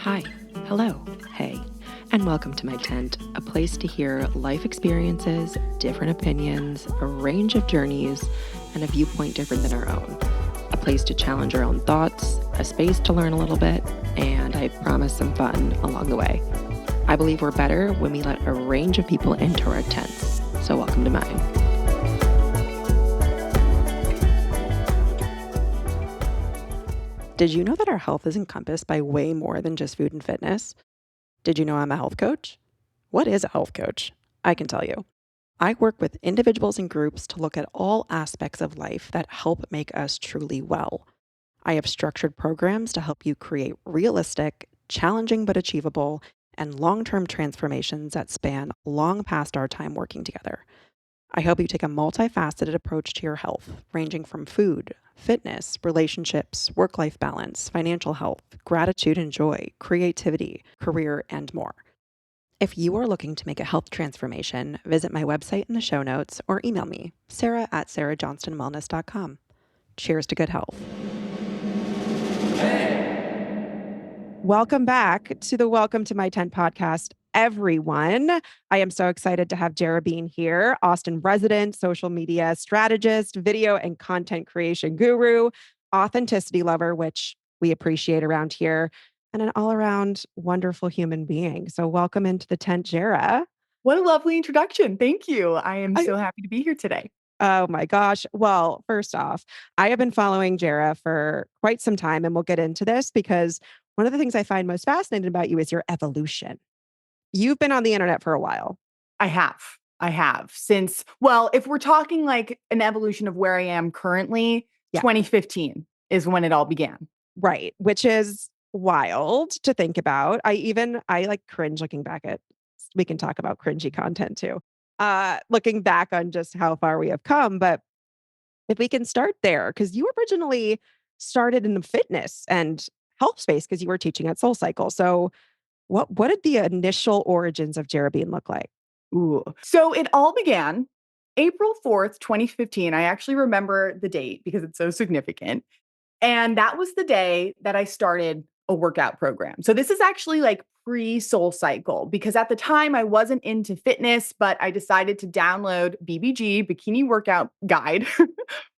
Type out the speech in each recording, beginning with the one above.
Hi, hello, hey, and welcome to my tent, a place to hear life experiences, different opinions, a range of journeys, and a viewpoint different than our own. A place to challenge our own thoughts, a space to learn a little bit, and I promise some fun along the way. I believe we're better when we let a range of people into our tents, so welcome to mine. Did you know that our health is encompassed by way more than just food and fitness? Did you know I'm a health coach? What is a health coach? I can tell you. I work with individuals and groups to look at all aspects of life that help make us truly well. I have structured programs to help you create realistic, challenging but achievable, and long term transformations that span long past our time working together. I help you take a multifaceted approach to your health, ranging from food, fitness, relationships, work life balance, financial health, gratitude and joy, creativity, career, and more. If you are looking to make a health transformation, visit my website in the show notes or email me, sarah@sarahjohnstonwellness.com. Cheers to good health. Welcome back to the Welcome to My Tent podcast, everyone. I am so excited to have Jera Bean here, Austin resident, social media strategist, video and content creation guru, authenticity lover, which we appreciate around here, and an all around wonderful human being. So, welcome into the tent, Jera. What a lovely introduction. Thank you. I am so happy to be here today. Oh my gosh. Well, first off, I have been following Jera for quite some time, and we'll get into this because one of the things I find most fascinating about you is your evolution. You've been on the internet for a while. I have. I have since, well, if we're talking like an evolution of where I am currently, Yeah. 2015 is when it all began. Right. Which is wild to think about. I like cringe looking back at, we can talk about cringy content too. Looking back on just how far we have come. But if we can start there, because you originally started in the fitness and health space because you were teaching at Soul Cycle. So what did the initial origins of Jera Bean look like? Ooh. So it all began April 4th, 2015. I actually remember the date because it's so significant. And that was the day that I started a workout program. So this is actually like pre Soul Cycle because at the time I wasn't into fitness, but I decided to download BBG Bikini Workout Guide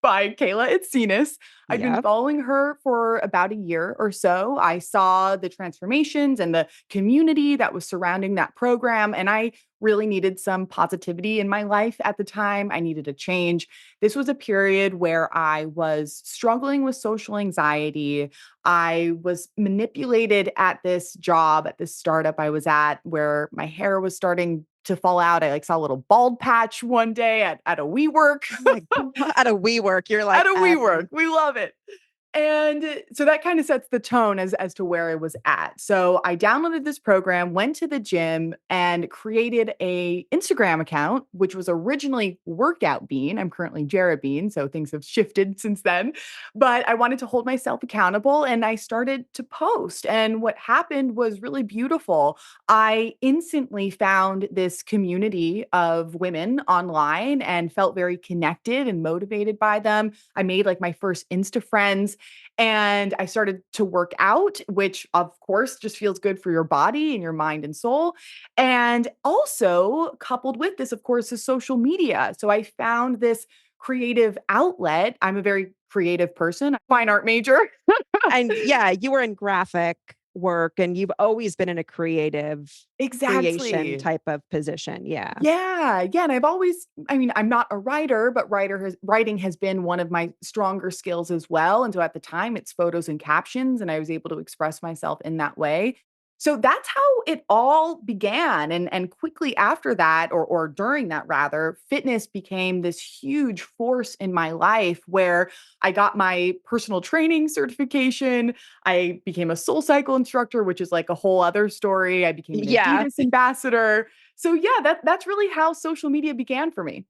by Kayla Itsinas. I'd been Yeah. following her for about a year or so. I saw the transformations and the community that was surrounding that program, and I really needed some positivity in my life at the time. I needed a change. This was a period where I was struggling with social anxiety. I was manipulated at this job, at this startup I was at, where my hair was starting to fall out. I like saw a little bald patch one day at a WeWork. Oh my God. At a WeWork, you're At like, a WeWork. We love it. And so that kind of sets the tone as to where I was at. So I downloaded this program, went to the gym and created a Instagram account, which was originally Workout Bean. I'm currently Jera Bean, so things have shifted since then. But I wanted to hold myself accountable and I started to post. And what happened was really beautiful. I instantly found this community of women online and felt very connected and motivated by them. I made like my first Insta friends. And I started to work out, which of course just feels good for your body and your mind and soul. And also, coupled with this, of course, is social media. So I found this creative outlet. I'm a very creative person, fine art major. and yeah, you were in graphic work and you've always been in a creative creation Exactly. type of position. Yeah. Yeah, yeah, and I mean, I'm not a writer, but writing has been one of my stronger skills as well, and so at the time, it's photos and captions, and I was able to express myself in that way. So that's how it all began, and quickly after that, or during that rather, fitness became this huge force in my life where I got my personal training certification, I became a Soul Cycle instructor, which is like a whole other story. I became an Yeah. Adidas ambassador. So yeah, that's really how social media began for me.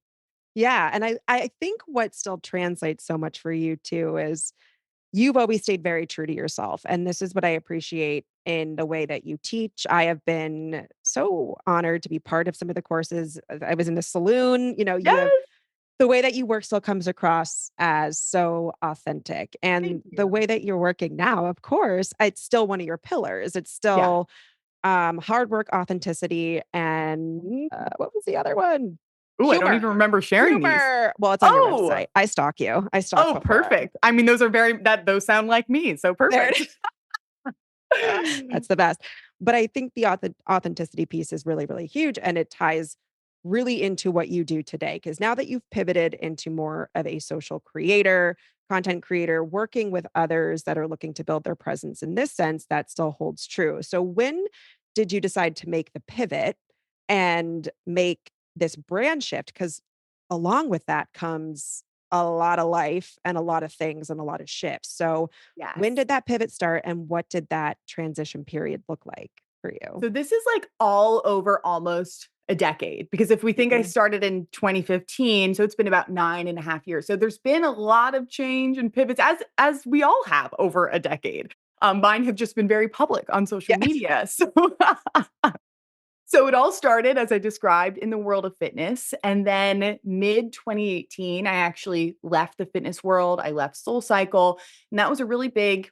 Yeah. And I think what still translates so much for you too is you've always stayed very true to yourself. And this is what I appreciate in the way that you teach. I have been so honored to be part of some of the courses. I was in the saloon, you know, you have Yes. The way that you work still comes across as so authentic. Thank And the you. way that you're working now, of course, it's still one of your pillars. It's Yeah. still hard work, authenticity, and what was the other one? Ooh, I don't Humor. even remember sharing these. Humor. Well, it's on your Oh, website. I stalk you. I stalk oh, before. perfect. I mean, those sound like me, so There it perfect. is. That's the best. But I think the authenticity piece is really, really huge. And it ties really into what you do today. Because now that you've pivoted into more of a social creator, content creator, working with others that are looking to build their presence in this sense, that still holds true. So, when did you decide to make the pivot and make this brand shift? Because along with that comes a lot of life and a lot of things and a lot of shifts. So, when Yes. did that pivot start and what did that transition period look like for you? So this is like all over almost a decade because if we think I Mhm. started in 2015, so it's been about 9.5 years. So there's been a lot of change and pivots as we all have over a decade. Mine have just been very public on social Yeah. media. So it all started, as I described, in the world of fitness. And then mid 2018, I actually left the fitness world. I left Soul Cycle. And that was a really big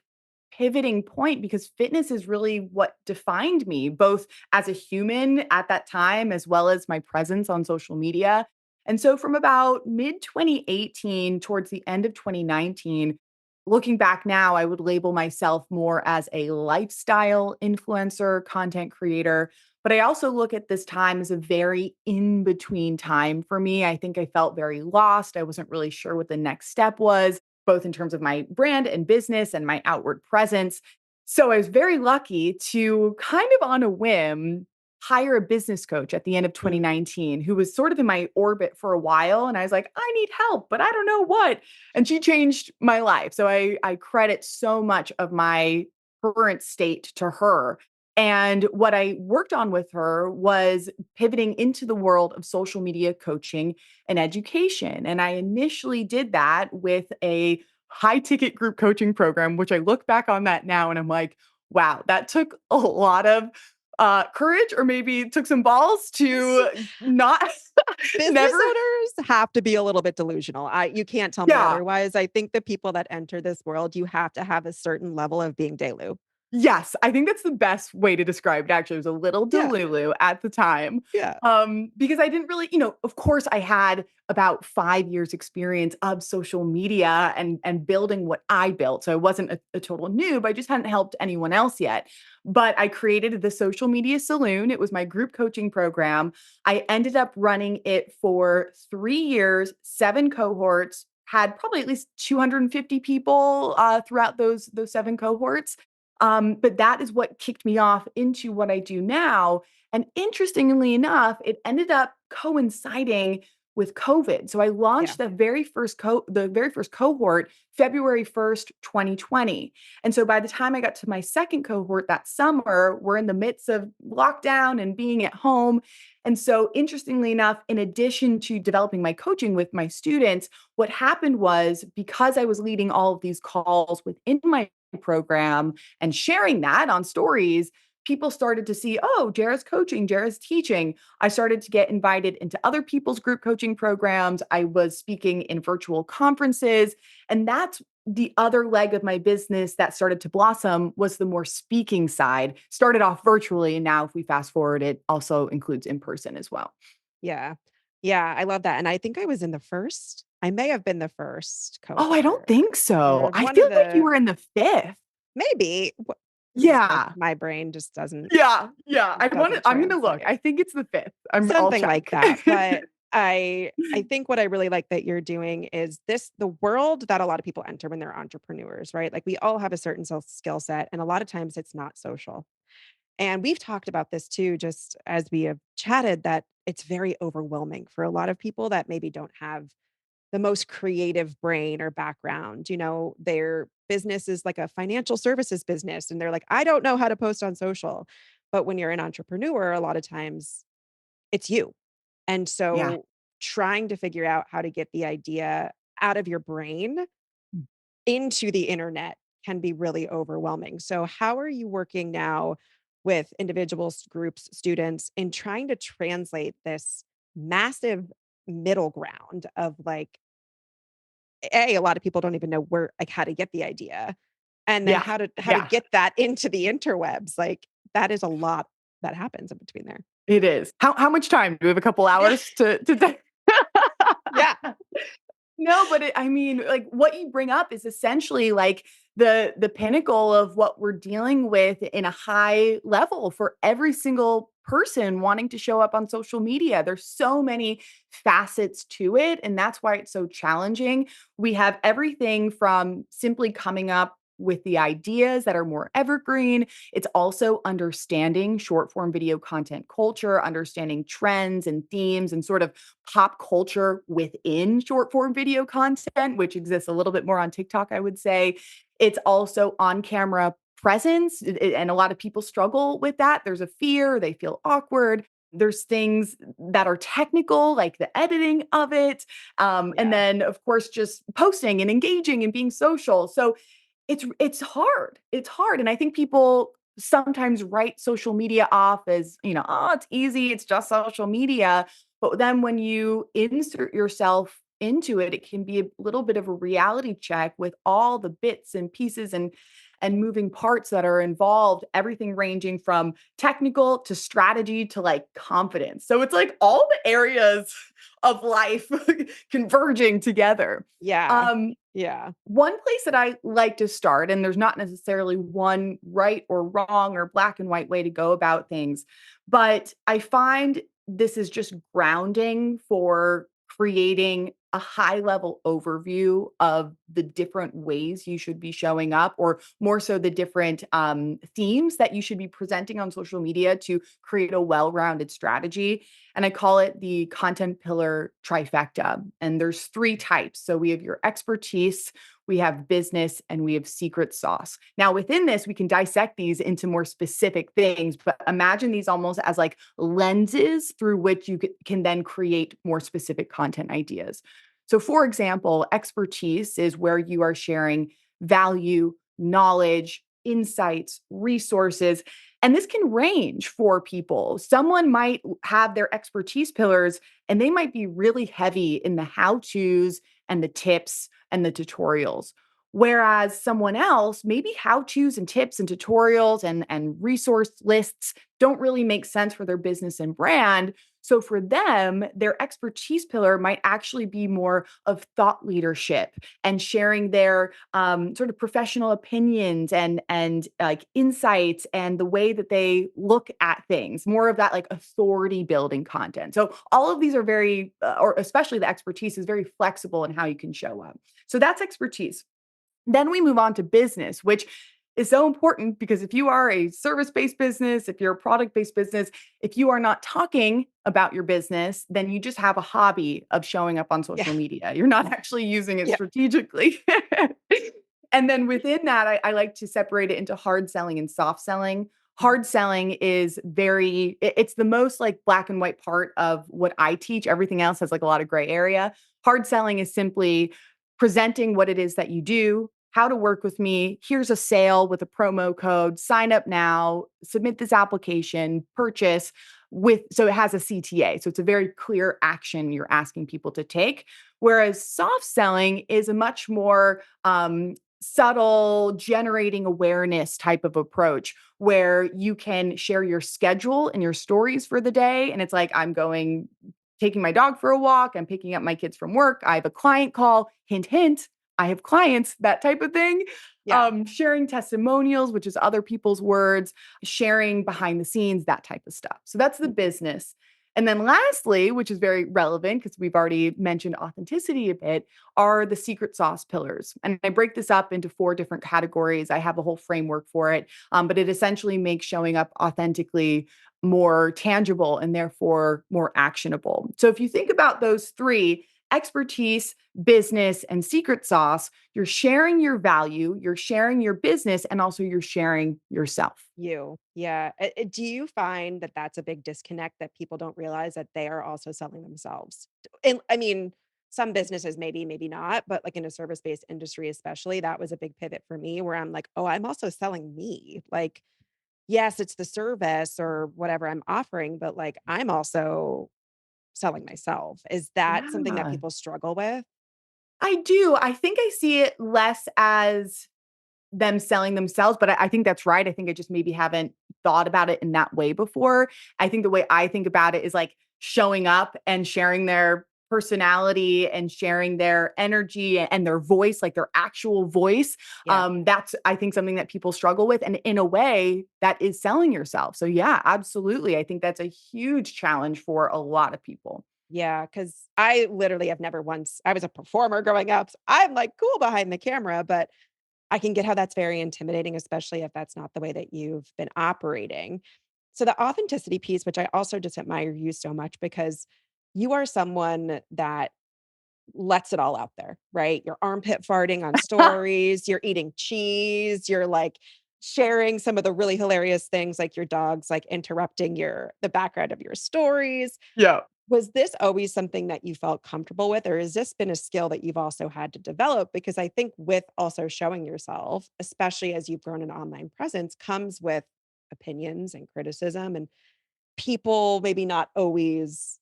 pivoting point because fitness is really what defined me, both as a human at that time, as well as my presence on social media. And so from about mid 2018 towards the end of 2019, looking back now, I would label myself more as a lifestyle influencer, content creator, but I also look at this time as a very in between time for me. I think I felt very lost. I wasn't really sure what the next step was, both in terms of my brand and business and my outward presence. So I was very lucky to kind of on a whim hire a business coach at the end of Mm. 2019 who was sort of in my orbit for a while. And I was like, I need help, but I don't know what. And she changed my life. So I credit so much of my current state to her. And what I worked on with her was pivoting into the world of social media coaching and education. And I initially did that with a high ticket group coaching program, which I look back on that now and I'm like, wow, that took a lot of courage or maybe it took some balls This to not business never. owners have to be a little bit delusional. You can't tell me Yeah. otherwise. I think the people that enter this world, you have to have a certain level of being Delu. Yes, I think that's the best way to describe it, actually. It was a little Yeah. delulu at the time, Yeah. because I didn't really of course, I had about 5 years experience of social media and building what I built, so I wasn't a total noob, I just hadn't helped anyone else yet, but I created the Social Media Saloon, it was my group coaching program. I ended up running it for 3 years, 7 cohorts, had probably at least 250 people, throughout those 7 cohorts. But that is what kicked me off into what I do now. And interestingly enough, it ended up coinciding with COVID. So I Yeah. launched the very first cohort February 1st, 2020. And so by the time I got to my second cohort that summer, we're in the midst of lockdown and being at home. And so interestingly enough, in addition to developing my coaching with my students, what happened was because I was leading all of these calls within my program and sharing that on stories, people started to see, oh, Jera's coaching, Jera's teaching. I started to get invited into other people's group coaching programs. I was speaking in virtual conferences. And that's the other leg of my business that started to blossom was the more speaking side. Started off virtually. And now if we fast forward, it also includes in person as well. Yeah. Yeah. I love that. And I think I was in the first, I may have been the first Oh, I don't cohort. think so. Or I one of feel like you the were in the fifth. maybe. This is like Yeah. my brain just Yeah. doesn't I'm gonna look. translate. I think it's the 5th. I'll Something like check. that, but I think what I really like that you're doing is the world that a lot of people enter when they're entrepreneurs, right? Like, we all have a certain skill set, and a lot of times it's not social. And we've talked about this too, just as we have chatted, that it's very overwhelming for a lot of people that maybe don't have the most creative brain or background. Their business is like a financial services business, and they're like, "I don't know how to post on social." But when you're an entrepreneur, a lot of times it's you. And Yeah. so trying to figure out how to get the idea out of your brain into the internet can be really overwhelming. So how are you working now with individuals, groups, students in trying to translate this massive middle ground of like, A, a lot of people don't even know where like how to get the idea. And then Yeah. how to Yeah. get that into the interwebs. Like that is a lot that happens in between there. It is. How much time? Do we have a couple Yeah. hours to Yeah. No, but I mean, like what you bring up is essentially like the pinnacle of what we're dealing with in a high level for every single person wanting to show up on social media. There's so many facets to it, and that's why it's so challenging. We have everything from simply coming up with the ideas that are more evergreen. It's also understanding short form video content culture, understanding trends and themes and sort of pop culture within short form video content, which exists a little bit more on TikTok, I would say. It's also on camera presence, and a lot of people struggle with that. There's a fear, they feel awkward. There's things that are technical, like the editing of it. And Yeah. then, of course, just posting and engaging and being social. So it's hard. It's hard, and I think people sometimes write social media off as, "Oh, it's easy, it's just social media." But then when you insert yourself into it, it can be a little bit of a reality check with all the bits and pieces and moving parts that are involved, everything ranging from technical to strategy to, like, confidence. So it's like all the areas of life converging together. Yeah. Um, Yeah. one place that I like to start, and there's not necessarily one right or wrong or black and white way to go about things, but I find this is just grounding for creating a high level overview of the different ways you should be showing up, or more so the different themes that you should be presenting on social media to create a well rounded strategy. And I call it the content pillar trifecta. And there's three types. So we have your expertise, we have business, and we have secret sauce. Now, within this, we can dissect these into more specific things, but imagine these almost as like lenses through which you can then create more specific content ideas. So, for example, expertise is where you are sharing value, knowledge, insights, resources. And this can range for people. Someone might have their expertise pillars and they might be really heavy in the how to's and the tips and the tutorials. Whereas someone else, maybe how to's and tips and tutorials and resource lists don't really make sense for their business and brand. So for them, their expertise pillar might actually be more of thought leadership and sharing their sort of professional opinions and like insights and the way that they look at things, more of that like authority building content. So all of these are very, or especially the expertise is very flexible in how you can show up. So that's expertise. Then we move on to business, which is so important because if you are a service based business, if you're a product based business, if you are not talking about your business, then you just have a hobby of showing up on Yeah. social media. You're not actually using it Yeah. strategically. And then within that, I like to separate it into hard selling and soft selling. Mhm. Hard selling is it's the most like black and white part of what I teach. Everything else has like a lot of gray area. Hard selling is simply presenting what it is that you do, how to work with me. Here's a sale with a promo code. Sign up now, submit this application, purchase so it has a CTA. So it's a very clear action you're asking people to take. Whereas soft selling is a much more subtle, generating awareness type of approach where you can share your schedule and your stories for the day. And it's like, taking my dog for a walk, I'm picking up my kids from work, I have a client call, hint, hint, I have clients, that type of thing. Yeah. Sharing testimonials, which is other people's words, sharing behind the scenes, that type of stuff. So that's the business. And then lastly, which is very relevant because we've already mentioned authenticity a bit, are the secret sauce pillars. And I break this up into four different categories. I have a whole framework for it, but it essentially makes showing up authentically more tangible and therefore more actionable. So if you think about those three, expertise, business, and secret sauce, you're sharing your value, you're sharing your business, and also you're sharing yourself. Yeah. Do you find that that's a big disconnect that people don't realize that they are also selling themselves? And I mean, some businesses maybe, maybe not, but like in a service-based industry especially, that was a big pivot for me where I'm like, "Oh, I'm also selling me." Like, yes, it's the service or whatever I'm offering, but like I'm also selling myself. Is that something that Yeah. people struggle with? I do. I think I see it less as them selling themselves, but I think that's right. I think I just maybe haven't thought about it in that way before. I think the way I think about it is like showing up and sharing their personality and sharing their energy and their voice, like their actual voice. Yeah. That's I think something that people struggle with, and in a way, that is selling yourself. So yeah, absolutely. I think that's a huge challenge for a lot of people. Yeah, because I literally have never once I was a performer growing up, so I'm, like, cool behind the camera, but I can get how that's very intimidating, especially if that's not the way that you've been operating. So the authenticity piece, which I also just admire you so much because you are someone that lets it all out there, right? You're armpit farting on stories, you're eating cheese, you're like sharing some of the really hilarious things like your dog's like interrupting the background of your stories. Yeah. Was this always something that you felt comfortable with, or has this been a skill that you've also had to develop? Because I think with also showing yourself, especially as you've grown an online presence, comes with opinions and criticism and people maybe not always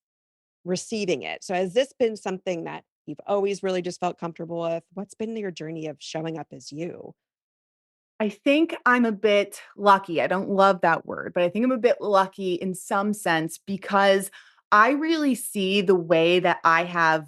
receiving it. So has this been something that you've always really just felt comfortable with? What's been your journey of showing up as you? I think I'm a bit lucky. I don't love that word, but I think I'm a bit lucky in some sense because I really see the way that I have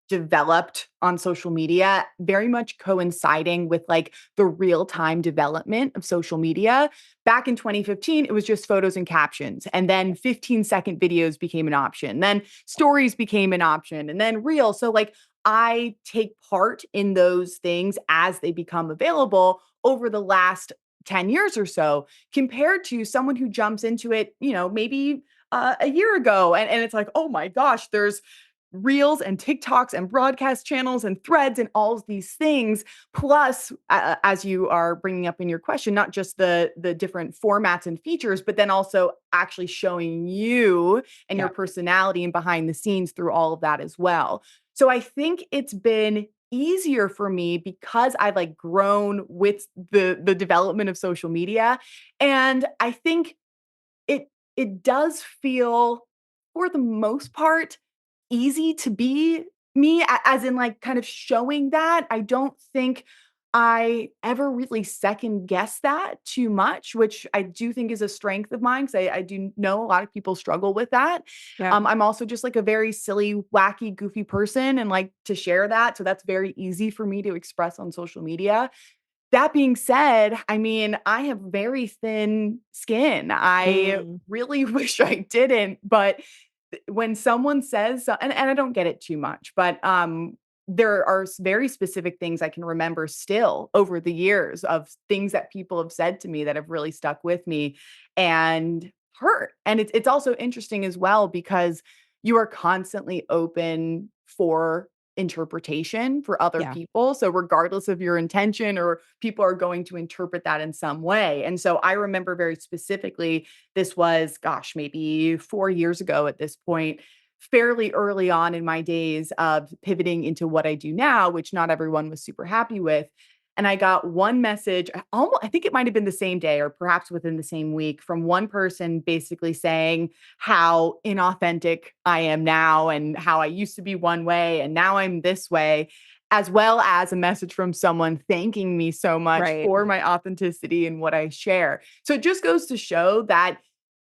developed on social media very much coinciding with like the real time development of social media. Back in 2015, it was just photos and captions. And then 15-second videos became an option. Then stories became an option. And then reel. So, like, I take part in those things as they become available over the last 10 years or so, compared to someone who jumps into it, maybe a year ago. And it's like, oh my gosh, there's reels and TikToks and broadcast channels and threads and all of these things. Plus, as you are bringing up in your question, not just the different formats and features, but then also actually showing you and your Yeah. personality and behind the scenes through all of that as well. So I think it's been easier for me because I've like grown with the development of social media. And I think it does feel, for the most part, easy to be me, as in like kind of showing that. I don't think I ever really second guess that too much, which I do think is a strength of mine because I do know a lot of people struggle with that. Yeah. I'm also just like a very silly, wacky, goofy person and like to share that. So that's very easy for me to express on social media. That being said, I mean, I have very thin skin. I Mm, really wish I didn't, but when someone says and I don't get it too much, but, there are very specific things I can remember still over the years of things that people have said to me that have really stuck with me and hurt. And it's also interesting as well because you are constantly open for interpretation for other yeah. people. So regardless of your intention or people are going to interpret that in some way. And so I remember very specifically, this was, gosh, maybe 4 years ago at this point, fairly early on in my days of pivoting into what I do now, which not everyone was super happy with. And I got one message, almost, I think it might have been the same day or perhaps within the same week, from one person basically saying how inauthentic I am now and how I used to be one way and now I'm this way, as well as a message from someone thanking me so much Right. for my authenticity and what I share. So it just goes to show that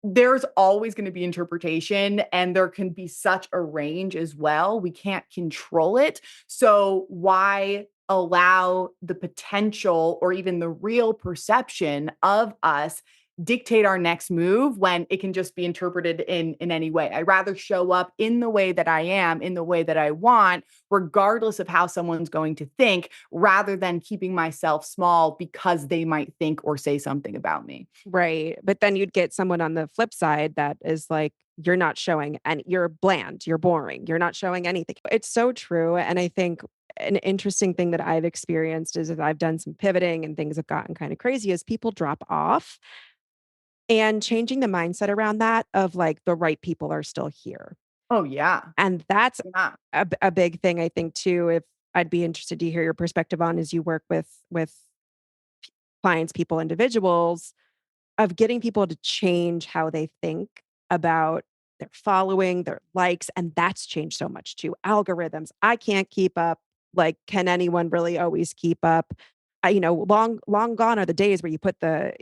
there's always going to be interpretation and there can be such a range as well. We can't control it. So why allow the potential or even the real perception of us dictate our next move when it can just be interpreted in any way? I'd rather show up in the way that I am, in the way that I want, regardless of how someone's going to think, rather than keeping myself small because they might think or say something about me. Right. But then you'd get someone on the flip side that is like, you're not showing and you're bland, you're boring, you're not showing anything. It's so true. And I think an interesting thing that I've experienced is, as I've done some pivoting and things have gotten kind of crazy, is people drop off and changing the mindset around that of like the right people are still here. Oh, yeah. And that's Yeah. a big thing I think too. If I'd be interested to hear your perspective on as you work with clients, people, individuals, of getting people to change how they think about their following, their likes, and that's changed so much too. Algorithms, I can't keep up. Like, can anyone really always keep up? Long gone are the days where you put the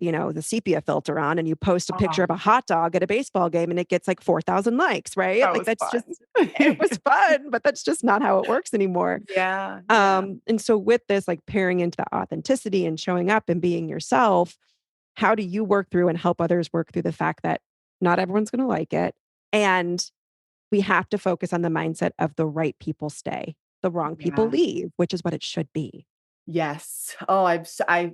sepia filter on and you post a picture Oh, of a hot dog at a baseball game and it gets like 4,000 likes, right? that Like was that's just, fun. it was fun, but that's just not how it works anymore. Yeah, yeah. And so with this, like pairing into the authenticity and showing up and being yourself, how do you work through and help others work through the fact that not everyone's going to like it? And we have to focus on the mindset of the right people stay, the wrong people Yeah. leave, which is what it should be. Yes. Oh, I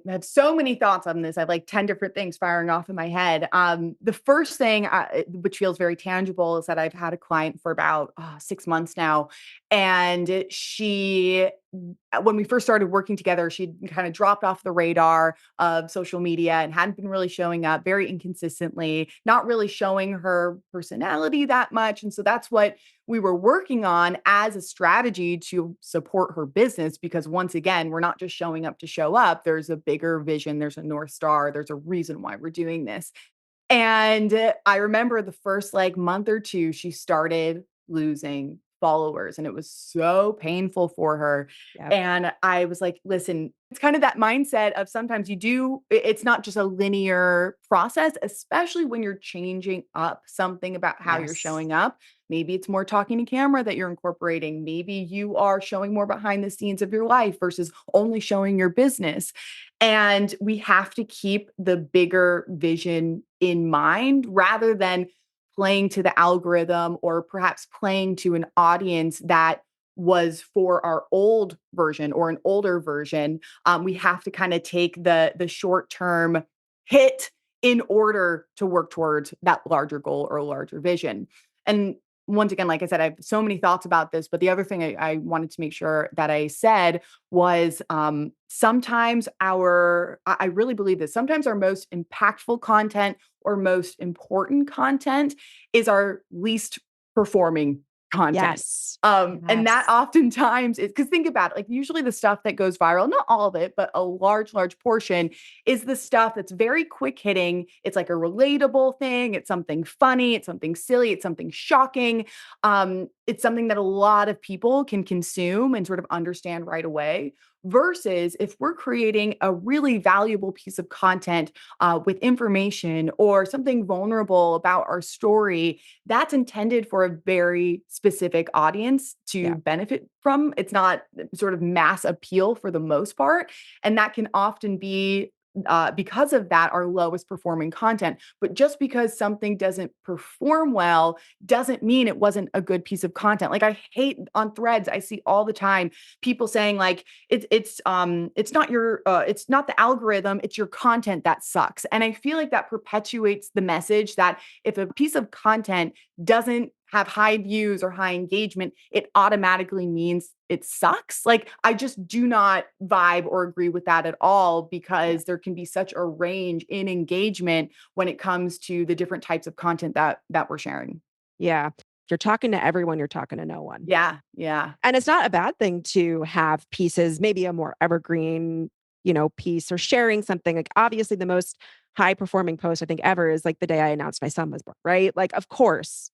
have so many thoughts on this. I have like 10 different things firing off in my head. The first thing, which feels very tangible, is that I've had a client for about 6 months now. And when we first started working together, she kind of dropped off the radar of social media and hadn't been really showing up very inconsistently, not really showing her personality that much. And so that's what we were working on as a strategy to support her business, because once again, we're not just showing up to show up. There's a bigger vision, there's a North Star, there's a reason why we're doing this. And I remember the first like month or 2, she started losing followers and it was so painful for her. Yep. And I was like, listen, it's kind of that mindset of sometimes it's not just a linear process, especially when you're changing up something about how you're Yes. showing up. Maybe it's more talking to camera that you're incorporating. Maybe you are showing more behind the scenes of your life versus only showing your business. And we have to keep the bigger vision in mind rather than playing to the algorithm or perhaps playing to an audience that was for our old version or an older version. We have to kind of take the short term hit in order to work towards that larger goal or larger vision. And once again, like I said, I have so many thoughts about this, but the other thing I wanted to make sure that I said was sometimes I really believe this, sometimes our most impactful content or most important content is our least performing content. Yes. And that Yes. oftentimes is because think about it, like usually the stuff that goes viral, not all of it, but a large portion is the stuff that's very quick hitting. It's like a relatable thing. It's something funny. It's something silly. It's something shocking. It's something that a lot of people can consume and sort of understand right away. Versus if we're creating a really valuable piece of content with information or something vulnerable about our story, that's intended for a very specific audience to Yeah. benefit from. It's not sort of mass appeal for the most part. And that can often be because of that, our lowest performing content. But just because something doesn't perform well doesn't mean it wasn't a good piece of content. Like I hate on threads, I see all the time people saying like it's not the algorithm, it's your content that sucks. And I feel like that perpetuates the message that if a piece of content doesn't have high views or high engagement, it automatically means it sucks. Like, I just do not vibe or agree with that at all Yeah. because there can be such a range in engagement when it comes to the different types of content that we're sharing. Yeah. If you're talking to everyone, you're talking to no one. Yeah, yeah. And it's not a bad thing to have pieces, maybe a more evergreen, piece or sharing something. Like obviously the most high performing post I think ever is like the day I announced my son was born, right? Like of course,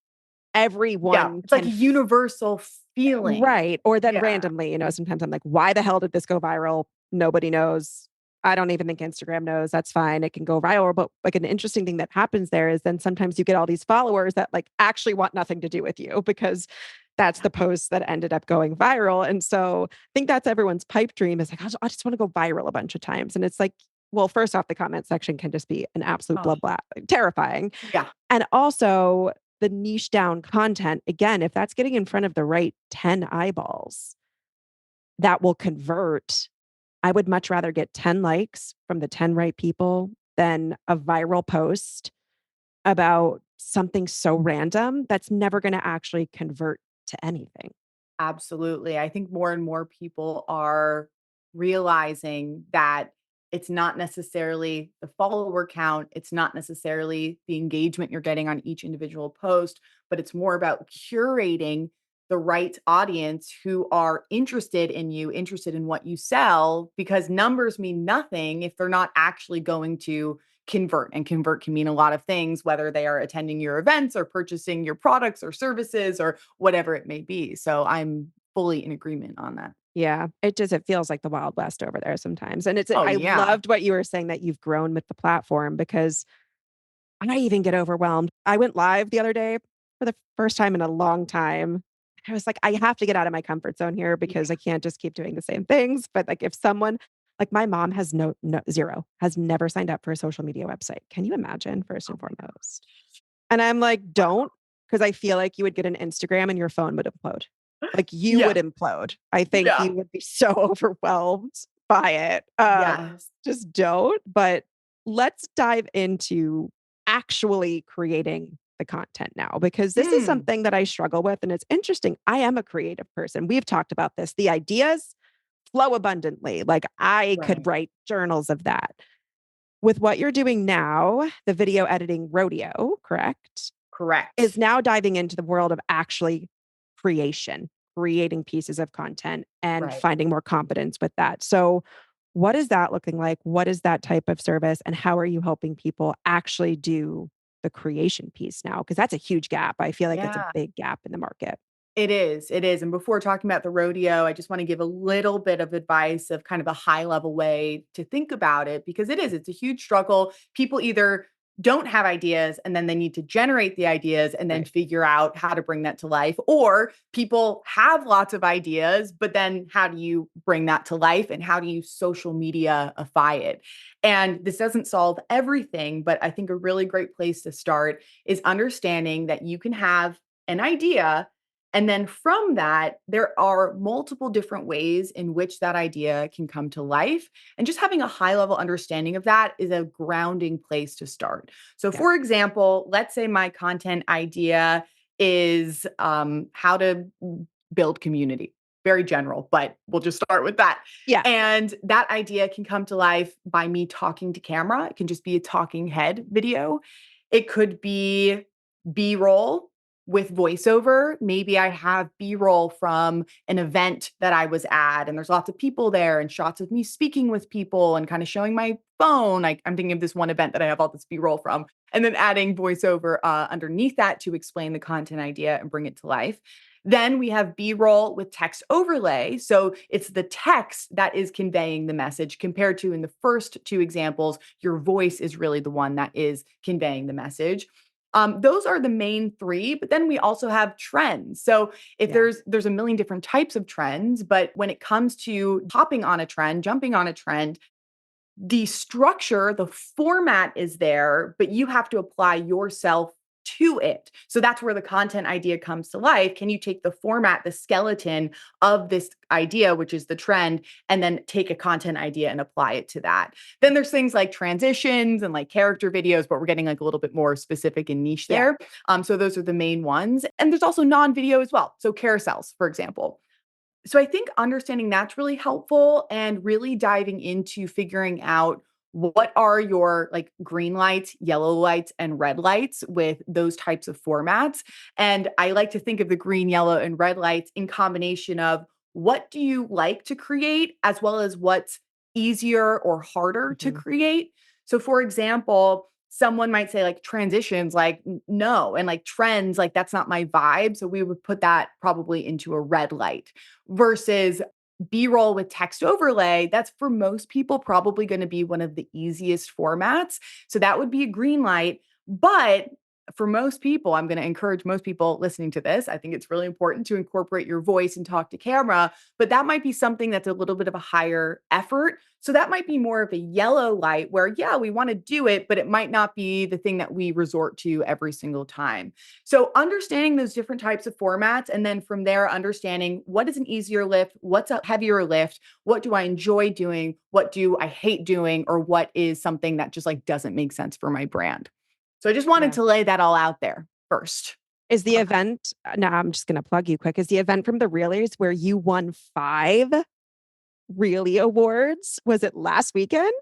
Yeah, everyone it's like can a universal feeling. right. Or then Yeah. randomly, sometimes I'm like, why the hell did this go viral? Nobody knows. I don't even think Instagram knows. That's fine. It can go viral. But like an interesting thing that happens there is then sometimes you get all these followers that like actually want nothing to do with you because that's the post that ended up going viral. And so I think that's everyone's pipe dream is like, I just want to go viral a bunch of times. And it's like, well, first off, the comment section can just be an absolute Oh, bloodbath, terrifying. yeah. And also the niche down content, again, if that's getting in front of the right 10 eyeballs that will convert, I would much rather get 10 likes from the 10 right people than a viral post about something so random that's never going to actually convert to anything. Absolutely. I think more and more people are realizing that it's not necessarily the follower count, it's not necessarily the engagement you're getting on each individual post, but it's more about curating the right audience who are interested in you, interested in what you sell, because numbers mean nothing if they're not actually going to convert. And convert can mean a lot of things, whether they are attending your events or purchasing your products or services or whatever it may be. So I'm fully in agreement on that. Yeah, it feels like the Wild West over there sometimes, and Oh, I yeah. loved what you were saying that you've grown with the platform because I even get overwhelmed. I went live the other day for the first time in a long time. I was like, I have to get out of my comfort zone here because I can't just keep doing the same things. But like if someone like my mom has no zero, has never signed up for a social media website. Can you imagine first Oh and my God. foremost? And I'm like, don't, because I feel like you would get an Instagram and your phone would implode. Like you would Yeah. implode. I think Yeah. you would be so overwhelmed by it. Yes. Just don't. But let's dive into actually creating the content now, because this is Mm, something that I struggle with. And it's interesting. I am a creative person. We've talked about this. The ideas flow abundantly. Like I could right. write journals of that. With what you're doing now, the video editing rodeo, correct? Is Correct. now diving into the world of actually creation, creating pieces of content and Right. finding more confidence with that. So, what is that looking like? What is that type of service? And how are you helping people actually do the creation piece now? Because that's a huge gap. I feel like it's a Yeah. big gap in the market. It is, it is, and before talking about the rodeo, I just wanna give a little bit of advice of kind of a high level way to think about it because it's a huge struggle. People either don't have ideas and then they need to generate the ideas and then Right. figure out how to bring that to life, or people have lots of ideas, but then how do you bring that to life and how do you social media-ify it? And this doesn't solve everything, but I think a really great place to start is understanding that you can have an idea and then from that, there are multiple different ways in which that idea can come to life. And just having a high level understanding of that is a grounding place to start. So, Yeah. for example, let's say my content idea is how to build community. Very general, but we'll just start with that. Yeah. And that idea can come to life by me talking to camera. It can just be a talking head video. It could be B roll with voiceover. Maybe I have B-roll from an event that I was at, and there's lots of people there, and shots of me speaking with people and kind of showing my phone. Like I'm thinking of this one event that I have all this B-roll from, and then adding voiceover underneath that to explain the content idea and bring it to life. Then we have B roll with text overlay. So it's the text that is conveying the message compared to in the first two examples, your voice is really the one that is conveying the message. Those are the main three, but then we also have trends. So if Yeah. there's a million different types of trends, but when it comes to hopping on a trend, jumping on a trend, the structure, the format is there, but you have to apply yourself to it. So that's where the content idea comes to life. Can you take the format, the skeleton of this idea, which is the trend, and then take a content idea and apply it to that? Then there's things like transitions and like character videos, but we're getting like a little bit more specific and niche Yeah. there. So those are the main ones. And there's also non-video as well. So carousels, for example. So I think understanding that's really helpful and really diving into figuring out what are your like green lights, yellow lights, and red lights with those types of formats. And I like to think of the green, yellow, and red lights in combination of what do you like to create as well as what's easier or harder to Mhm. create. So, for example, someone might say like transitions, like no, and like trends, like that's not my vibe. So we would put that probably into a red light versus B-roll with text overlay. That's for most people probably going to be one of the easiest formats. So that would be a green light. But for most people, I'm going to encourage most people listening to this. I think it's really important to incorporate your voice and talk to camera, but that might be something that's a little bit of a higher effort. So that might be more of a yellow light where, yeah, we want to do it, but it might not be the thing that we resort to every single time. So understanding those different types of formats, and then from there, understanding what is an easier lift, what's a heavier lift, what do I enjoy doing, what do I hate doing, or what is something that just like doesn't make sense for my brand. So I just wanted Yeah. to lay that all out there first. Is the event now I'm just gonna plug you quick. Is the event from the Reelers where you won 5 Really awards? Was it last weekend?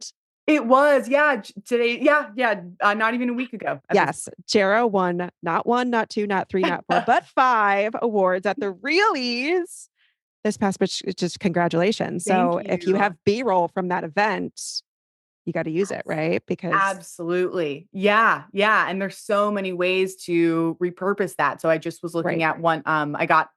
It was, yeah, today, yeah, yeah, not even a week ago at this Yes, Jera won not one, not two, not three, not four, point. but 5 awards at the Realies this past, which just congratulations. Thank So if you you. have B-roll from that event, you got to use it, right? Because Absolutely. Yeah, yeah, and there's so many ways to repurpose that. So I just was looking right. at one, I got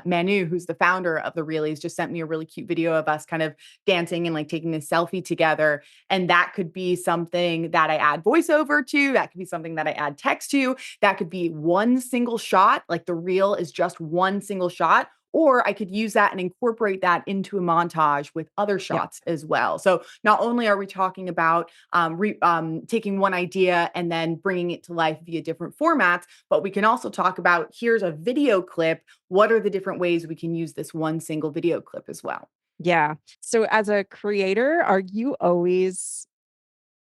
Manu, who's the founder of the Reelies, just sent me a really cute video of us kind of dancing and like taking a selfie together. And that could be something that I add voiceover to, that could be something that I add text to, that could be one single shot, like the reel is just one single shot. Or I could use that and incorporate that into a montage with other Yep. shots as well. So not only are we talking about taking one idea and then bringing it to life via different formats. But we can also talk about here's a video clip. What are the different ways we can use this one single video clip as well? Yeah. So as a creator, are you always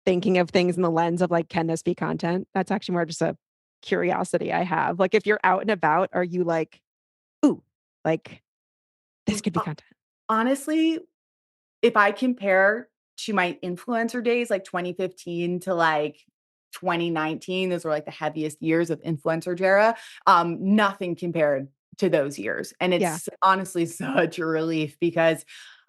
thinking of things in the lens of like, can this be content? That's actually more just a curiosity I have. Like if you're out and about, are you like, ooh, like this could be Uh, content? Honestly, if I compare to my influencer days, like 2015 to like 2019, those were like the heaviest years of influencer Jera. Nothing compared to those years. And Yeah. it's honestly such a relief because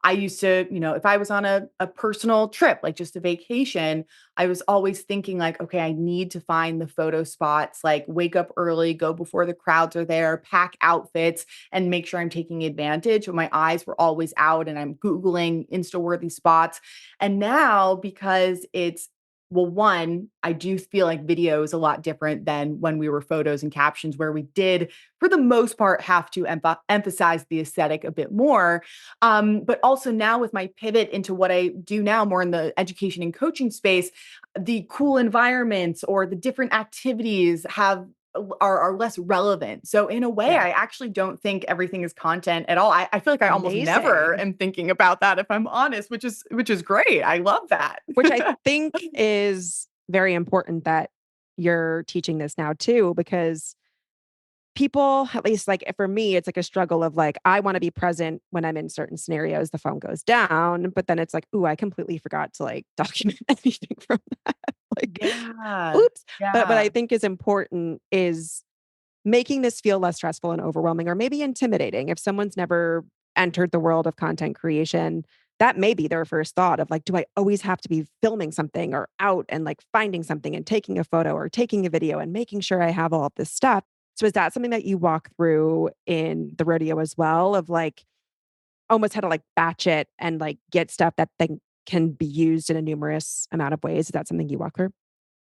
I used to, if I was on a personal trip, like just a vacation, I was always thinking like, okay, I need to find the photo spots, like wake up early, go before the crowds are there, pack outfits, and make sure I'm taking advantage. But my eyes were always out and I'm Googling Insta-worthy spots. And now, because it's, well, one, I do feel like video is a lot different than when we were photos and captions, where we did, for the most part, have to emphasize the aesthetic a bit more. But also now with my pivot into what I do now, more in the education and coaching space, the cool environments or the different activities are less relevant. So in a way, Yeah. I actually don't think everything is content at all. I feel like I almost never Amazing. am thinking about that if I'm honest, which is great. I love that. Which I think is very important that you're teaching this now too, because people, at least like for me, it's like a struggle of like, I want to be present when I'm in certain scenarios, the phone goes down, but then it's like, ooh, I completely forgot to like document anything from that. Like, Yeah. oops. But what I Yeah. think is important is making this feel less stressful and overwhelming or maybe intimidating. If someone's never entered the world of content creation, that may be their first thought of like, do I always have to be filming something or out and like finding something and taking a photo or taking a video and making sure I have all of this stuff? So is that something that you walk through in the rodeo as well of like almost how to like batch it and like get stuff that then can be used in a numerous amount of ways? Is that something you walk through?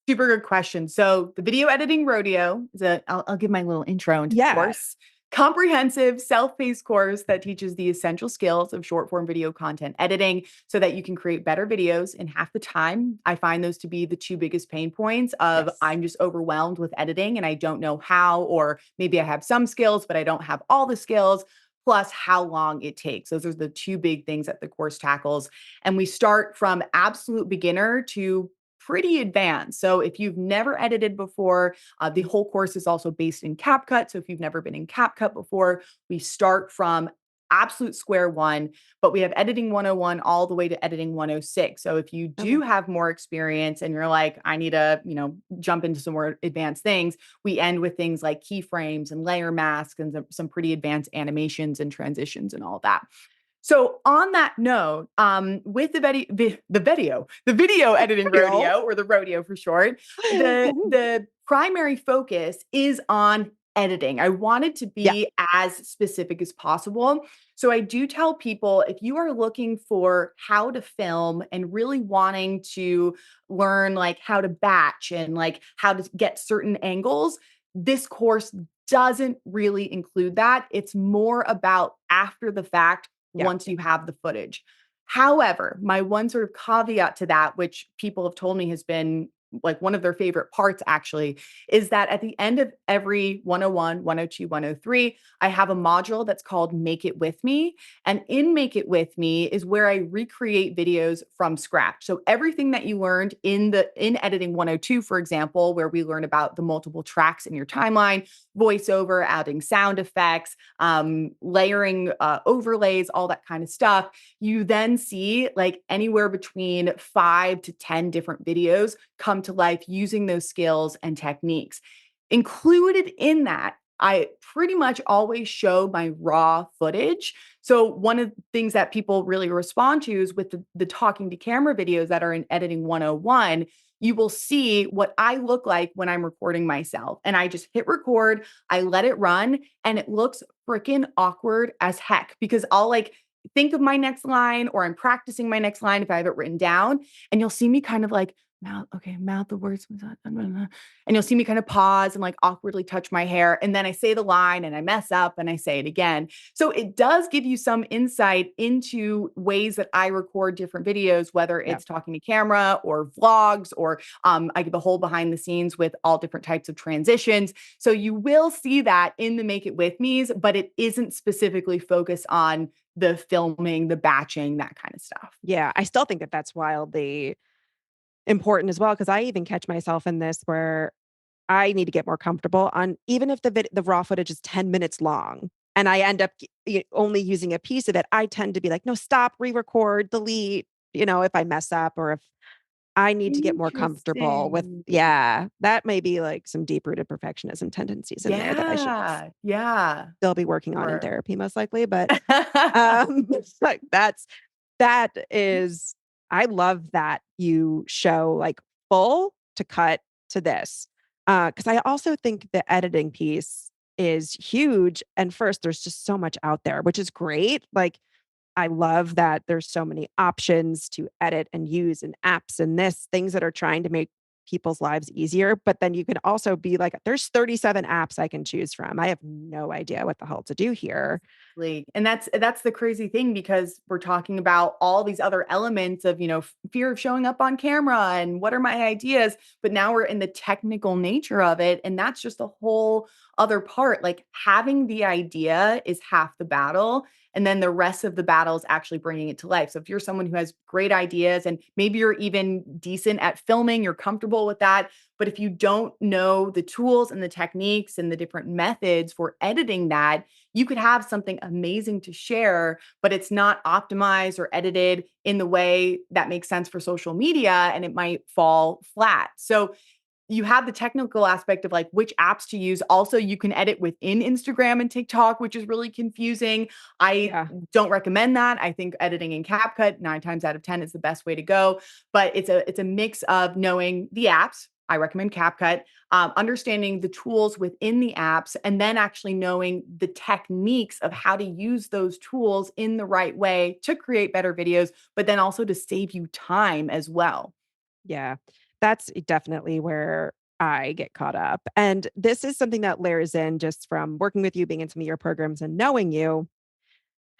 Super good question. So the video editing rodeo is I'll give my little intro into the Yeah. course. Comprehensive self-paced course that teaches the essential skills of short form video content editing so that you can create better videos in half the time. I find those to be the two biggest pain points of Yes. I'm just overwhelmed with editing and I don't know how, or maybe I have some skills, but I don't have all the skills. Plus, how long it takes. Those are the two big things that the course tackles. And we start from absolute beginner to pretty advanced. So if you've never edited before, the whole course is also based in CapCut. So if you've never been in CapCut before, we start from absolute square one, but we have editing 101 all the way to editing 106. So if you do Okay. have more experience and you're like, I need to, jump into some more advanced things, we end with things like keyframes and layer masks and some pretty advanced animations and transitions and all that. So on that note, with the video editing Real. rodeo, or the rodeo for short, the primary focus is on editing. I wanted to Yeah. be as specific as possible. So I do tell people if you are looking for how to film and really wanting to learn like how to batch and like how to get certain angles, this course doesn't really include that. It's more about after the fact Yeah. once you have the footage. However, my one sort of caveat to that, which people have told me has been like one of their favorite parts actually, is that at the end of every 101, 102, 103, I have a module that's called Make It With Me. And in Make It With Me is where I recreate videos from scratch. So everything that you learned in editing 102, for example, where we learn about the multiple tracks in your timeline, voiceover, adding sound effects, layering overlays, all that kind of stuff, you then see like anywhere between 5 to 10 different videos come to life using those skills and techniques. Included in that, I pretty much always show my raw footage. So, one of the things that people really respond to is with the talking to camera videos that are in Editing 101, you will see what I look like when I'm recording myself. And I just hit record, I let it run, and it looks freaking awkward as heck because I'll like think of my next line or I'm practicing my next line if I have it written down. And you'll see me kind of like, mouth the words. And you'll see me kind of pause and like awkwardly touch my hair. And then I say the line and I mess up and I say it again. So it does give you some insight into ways that I record different videos, whether Yeah. it's talking to camera or vlogs, or I give a whole behind the scenes with all different types of transitions. So you will see that in the Make It With Me's, but it isn't specifically focused on the filming, the batching, that kind of stuff. Yeah, I still think that that's wildly important as well, because I even catch myself in this where I need to get more comfortable on even if the raw footage is 10 minutes long and I end up only using a piece of it, I tend to be like, "No, stop, re-record, delete," if I mess up or if I need to get more comfortable with Interesting. yeah, that may be like some deep-rooted perfectionism tendencies in there that I should Yeah, yeah, still be working on in sure. therapy most likely, but like that is I love that you show like full to cut to this. Because I also think the editing piece is huge. And first, there's just so much out there, which is great. Like I love that there's so many options to edit and use and apps and things that are trying to make people's lives easier. But then you can also be like, there's 37 apps I can choose from. I have no idea what the hell to do here. And that's the crazy thing because we're talking about all these other elements of, fear of showing up on camera and what are my ideas, but now we're in the technical nature of it and that's just a whole other part. Like having the idea is half the battle and then the rest of the battle is actually bringing it to life. So if you're someone who has great ideas and maybe you're even decent at filming, you're comfortable with that, but if you don't know the tools and the techniques and the different methods for editing that, you could have something amazing to share, but it's not optimized or edited in the way that makes sense for social media and it might fall flat. So you have the technical aspect of like which apps to use. Also, you can edit within Instagram and TikTok, which is really confusing. I Yeah. don't recommend that. I think editing in CapCut 9 times out of 10 is the best way to go. But it's a mix of knowing the apps. I recommend CapCut, understanding the tools within the apps, and then actually knowing the techniques of how to use those tools in the right way to create better videos, but then also to save you time as well. Yeah. That's definitely where I get caught up. And this is something that layers in just from working with you, being in some of your programs and knowing you.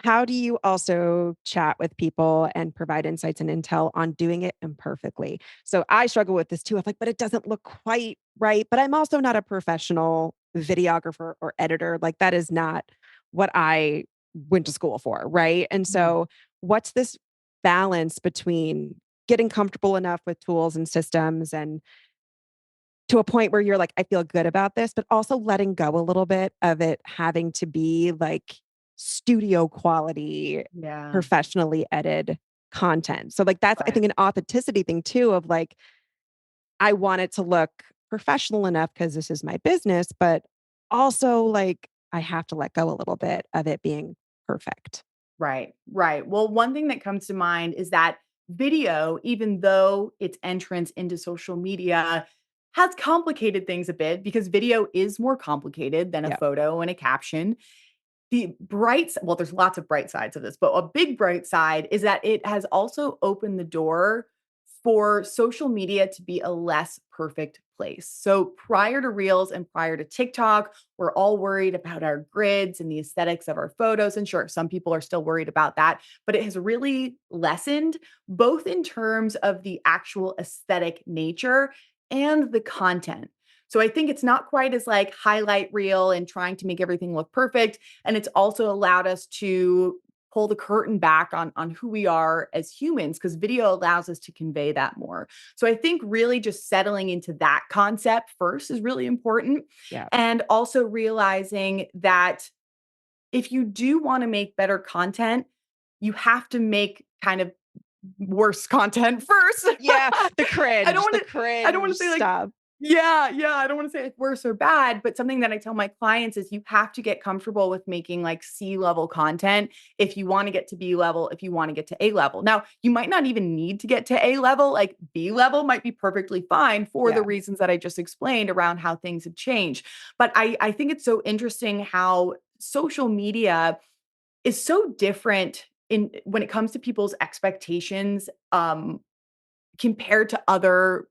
How do you also chat with people and provide insights and intel on doing it imperfectly? So I struggle with this too. I'm like, but it doesn't look quite right. But I'm also not a professional videographer or editor. Like that is not what I went to school for. Right. And Mhm. so what's this balance between getting comfortable enough with tools and systems and to a point where you're like, I feel good about this, but also letting go a little bit of it having to be like studio quality, Yeah, professionally edited content. So like that's I right. think an authenticity thing too of like, I want it to look professional enough because this is my business, but also like I have to let go a little bit of it being perfect. Right, right. Well, one thing that comes to mind is that video, even though its entrance into social media has complicated things a bit because video is more complicated than a Yeah. photo and a caption. Well, there's lots of bright sides of this, but a big bright side is that it has also opened the door for social media to be a less perfect place. So prior to Reels and prior to TikTok, we're all worried about our grids and the aesthetics of our photos. And sure, some people are still worried about that, but it has really lessened both in terms of the actual aesthetic nature and the content. So I think it's not quite as like highlight reel and trying to make everything look perfect. And it's also allowed us to pull the curtain back on who we are as humans, because video allows us to convey that more. So I think really just settling into that concept first is really important. Yeah. And also realizing that if you do want to make better content, you have to make kind of worse content first. Yeah, I don't the want to I don't want cringe to say like stuff. yeah, I don't want to say like worse or bad, but something that I tell my clients is you have to get comfortable with making like C-level content if you want to get to B level, if you want to get to A level. Now, you might not even need to get to A level, like B level might be perfectly fine for the Yeah. reasons that I just explained around how things have changed. But I think it's so interesting how social media is so different in when it comes to people's expectations compared to other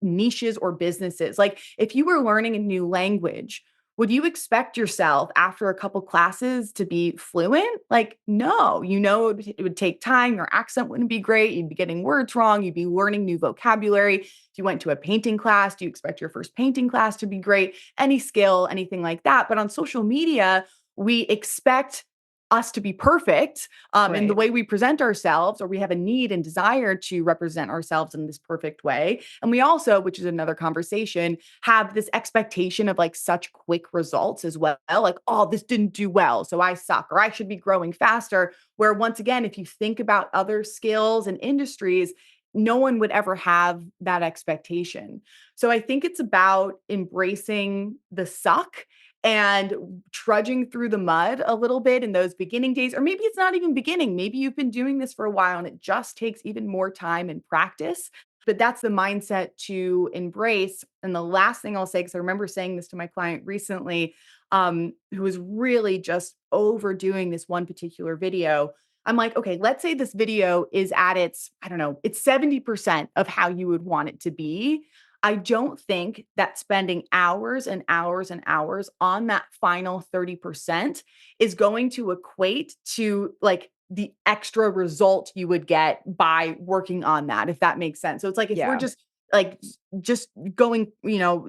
niches or businesses. Like if you were learning a new language, would you expect yourself after a couple classes to be fluent? Like, no, it would take time. Your accent wouldn't be great. You'd be getting words wrong. You'd be learning new vocabulary. If you went to a painting class, do you expect your first painting class to be great? Any skill, anything like that. But on social media, we expect us to be perfect in the Right. way we present ourselves, or we have a need and desire to represent ourselves in this perfect way. And we also, which is another conversation, have this expectation of like such quick results as well. Like, oh, this didn't do well, so I suck, or I should be growing faster. Where once again, if you think about other skills and industries, no one would ever have that expectation. So I think it's about embracing the suck and trudging through the mud a little bit in those beginning days. Or maybe it's not even beginning. Maybe you've been doing this for a while and it just takes even more time and practice. But that's the mindset to embrace. And the last thing I'll say, because I remember saying this to my client recently, who was really just overdoing this one particular video. I'm like, okay, let's say this video is at its, I don't know, it's 70% of how you would want it to be. I don't think that spending hours and hours and hours on that final 30% is going to equate to like the extra result you would get by working on that, if that makes sense. So it's like if we're Yeah. just going,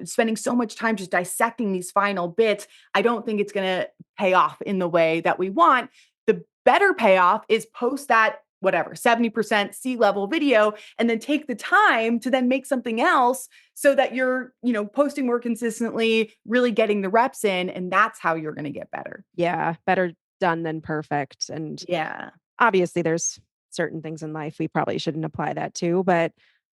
spending so much time just dissecting these final bits, I don't think it's going to pay off in the way that we want. The better payoff is post that whatever 70% C-level video and then take the time to then make something else so that you're, posting more consistently, really getting the reps in, and that's how you're going to get better. Yeah. Better done than perfect. And Yeah. obviously, there's certain things in life we probably shouldn't apply that to, but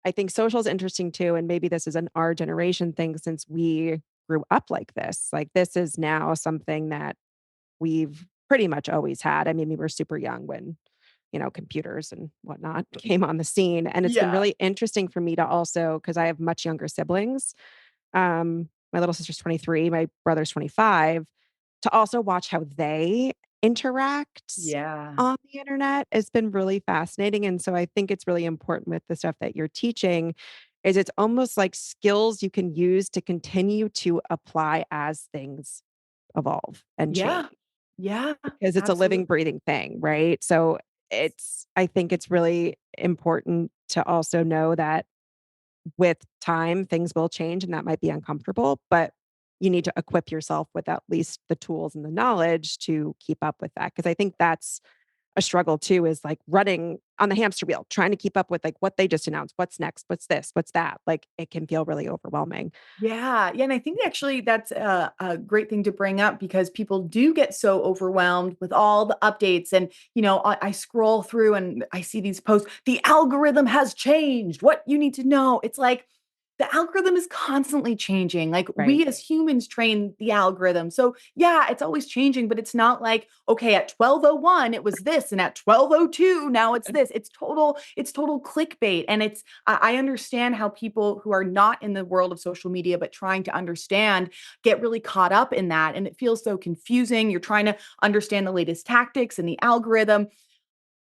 I think social is interesting too. And maybe this is an our generation thing since we grew up like this. Like, this is now something that we've pretty much always had. I mean, we were super young when, computers and whatnot came on the scene. And it's been Yeah. really interesting for me to also, because I have much younger siblings. My little sister's 23, my brother's 25, to also watch how they interact Yeah. on the internet has been really fascinating. And so I think it's really important with the stuff that you're teaching is it's almost like skills you can use to continue to apply as things evolve and change Yeah. Yeah. because it's a living, Absolutely. breathing thing, right? So I think it's really important to also know that with time, things will change and that might be uncomfortable, but you need to equip yourself with at least the tools and the knowledge to keep up with that. Cause I think that's a struggle too, is like running on the hamster wheel, trying to keep up with like what they just announced. What's next? What's this? What's that? Like it can feel really overwhelming. Yeah. Yeah. And I think actually that's a great thing to bring up because people do get so overwhelmed with all the updates. And, I scroll through and I see these posts. The algorithm has changed. What you need to know. It's like, the algorithm is constantly changing. Like Right. we as humans train the algorithm. So yeah, it's always changing, but it's not like, okay, at 12:01 it was this and at 12:02 now it's this. It's total clickbait. And I understand how people who are not in the world of social media but trying to understand get really caught up in that and it feels so confusing. You're trying to understand the latest tactics and the algorithm.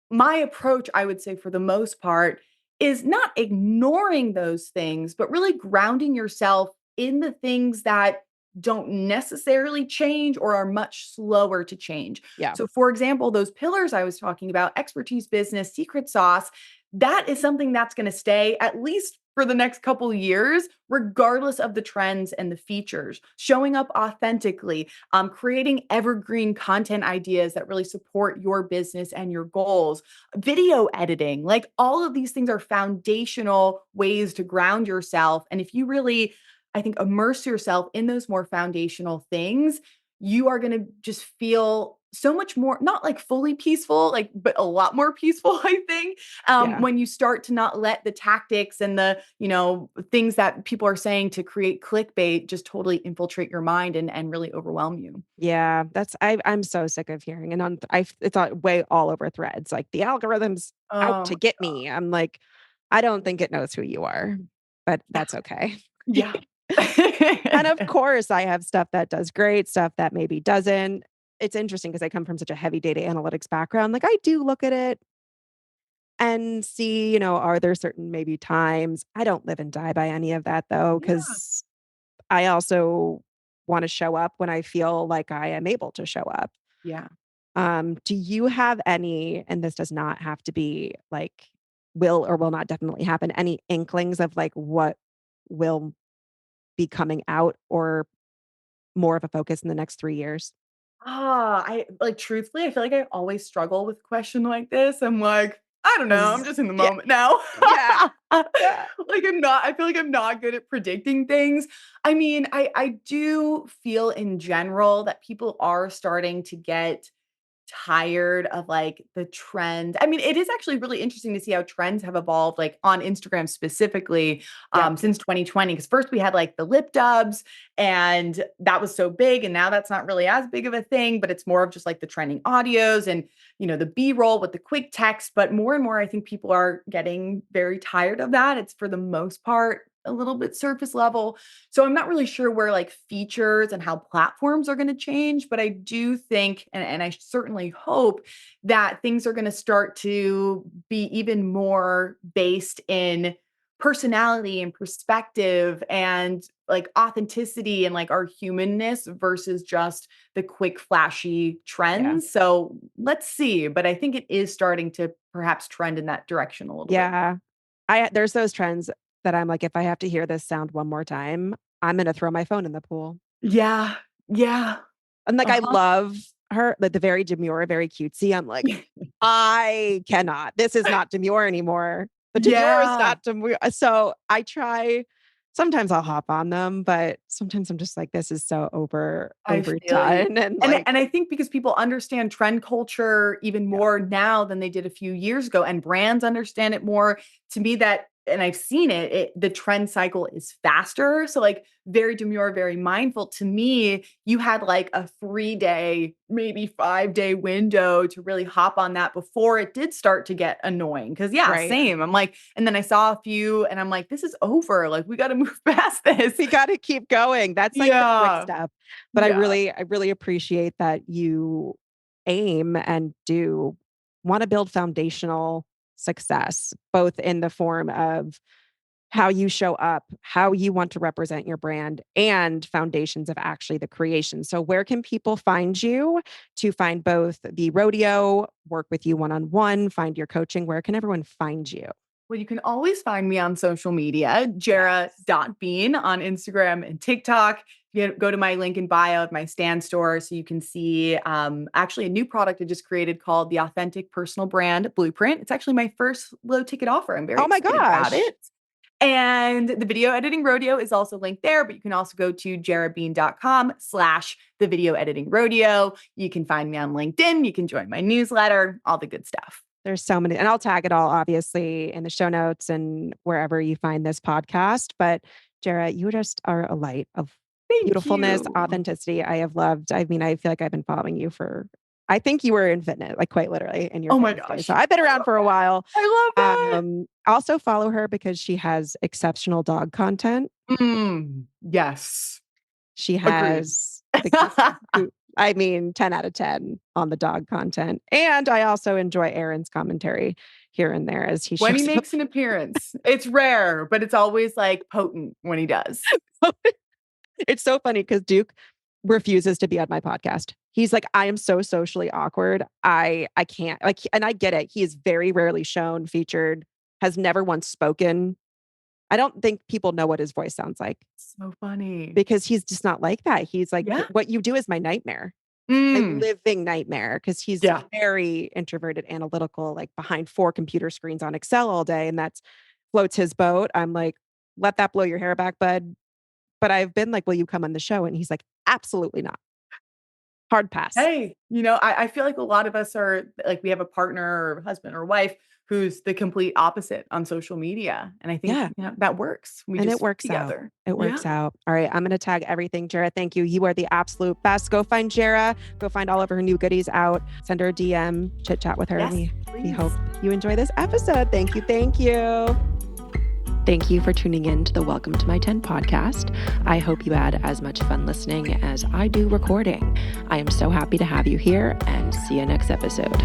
My approach, I would say, for the most part, is not ignoring those things, but really grounding yourself in the things that don't necessarily change or are much slower to change. Yeah. So, for example, those pillars I was talking about, expertise, business, secret sauce, that is something that's going to stay at least for the next couple years, regardless of the trends and the features, showing up authentically, creating evergreen content ideas that really support your business and your goals, video editing, like all of these things are foundational ways to ground yourself. And if you really, I think, immerse yourself in those more foundational things, you are going to just feel so much more, not like fully peaceful, like, but a lot more peaceful, I think, Yeah. when you start to not let the tactics and the, things that people are saying to create clickbait just totally infiltrate your mind and really overwhelm you. Yeah, I'm so sick of hearing and it's all way all over threads, like, "The algorithm's out Oh to my get God. me." I'm like, "I don't think it knows who you are, but that's okay." Yeah. And of course, I have stuff that does great, stuff that maybe doesn't. It's interesting because I come from such a heavy data analytics background, like, I do look at it and see, are there certain maybe times I don't live and die by any of that though, Yeah. because I also wanna show up when I feel like I am able to show up. Yeah. Do you have any, and this does not have to be like will or will not definitely happen, any inklings of like what will be coming out or more of a focus in the next 3 years? I like truthfully, I feel like I always struggle with a question like this. I'm like, I don't know. I'm 'Cause just in the yeah, moment now. yeah, yeah, I feel like I'm not good at predicting things. I mean, I do feel in general that people are starting to get tired of like the trend. I mean, it is actually really interesting to see how trends have evolved, like on Instagram specifically, yep, since 2020. Because first we had like the lip dubs, and that was so big, and now that's not really as big of a thing, but it's more of just like the trending audios and the B-roll with the quick text. But more and more, I think people are getting very tired of that. It's for the most part a little bit surface level. So I'm not really sure where like features and how platforms are going to change, but I do think, and I certainly hope that things are going to start to be even more based in personality and perspective and like authenticity and like our humanness versus just the quick flashy yeah, trends. So let's see, but I think it is starting to perhaps trend in that direction a little bit. yeah. There's those trends that I'm like, if I have to hear this sound one more time, I'm gonna throw my phone in the pool. Yeah. Yeah. And, like, I Uh-huh. love her, like, the very demure, very cutesy. I'm like, "I cannot. This is not demure anymore. The demure is Yeah. not demure." So, I try sometimes I'll hop on them, but sometimes I'm just like, "This is so I feel you. overdone," and, And like I think because people understand trend culture even yeah, more now than they did a few years ago, and brands understand it more, to me that and I've seen the trend cycle is faster. So like very demure, very mindful. To me, you had like a 3-day, maybe 5-day window to really hop on that before it did start to get annoying. Cause yeah, right. same. I'm like, and then I saw a few and I'm like, this is over. Like we gotta move past this. We gotta keep going. That's, like, the quick Yeah. stuff. But Yeah. I really appreciate that you aim and do wanna build foundational success, both in the form of how you show up, how you want to represent your brand, and foundations of actually the creation. So, where can people find you to find both the rodeo, work with you one on one, find your coaching? Where can everyone find you? Well, you can always find me on social media, Yes. Jera.bean on Instagram and TikTok. You go to my link in bio of my stand store so you can see actually a new product I just created called the Authentic Personal Brand Blueprint. It's actually my first low ticket offer. I'm very Oh my excited about gosh. it. And the video editing rodeo is also linked there, but you can also go to jerabean.com/, the video editing rodeo. You can find me on LinkedIn. You can join my newsletter, all the good stuff. There's so many, and I'll tag it all obviously in the show notes and wherever you find this podcast. But Jera, you just are a light of Thank beautifulness, you. authenticity. I have loved. I mean, I feel like I've been following you for. I think you were in fitness, like quite literally in your Oh my fitness days. So gosh. I've been I around love for a that. while. I love that. Also follow her because she has exceptional dog content. Yes. She Agreed. has the I mean, 10 out of 10 on the dog content. And I also enjoy Aaron's commentary here and there as he When he shows up. makes an appearance, it's rare, but it's always, like, potent when he does. It's so funny because Duke refuses to be on my podcast. He's like, I am so socially awkward. I can't like, and I get it. He is very rarely shown, featured, has never once spoken I don't think people know what his voice sounds like So funny. because he's just not like that. He's like, Yeah. what you do is my nightmare, my Mm. living nightmare, because he's Yeah. very introverted, analytical, like behind 4 computer screens on Excel all day, and that's floats his boat. I'm like, "Let that blow your hair back, bud." But I've been like, "Will you come on the show?" And he's like, "Absolutely not. Hard pass." Hey, I feel like a lot of us are like, we have a partner or husband or wife who's the complete opposite on social media, and I think, Yeah, that works. We and it just fit works out. together. It Yeah. works out. All right, I'm gonna tag everything. Jera, thank you. You are the absolute best. Go find Jera. Go find all of her new goodies out. Send her a DM, chit chat with her. Yes, We please. hope you enjoy this episode. Thank you. Thank you. Thank you for tuning in to the Welcome to My 10 podcast. I hope you had as much fun listening as I do recording. I am so happy to have you here, and see you next episode.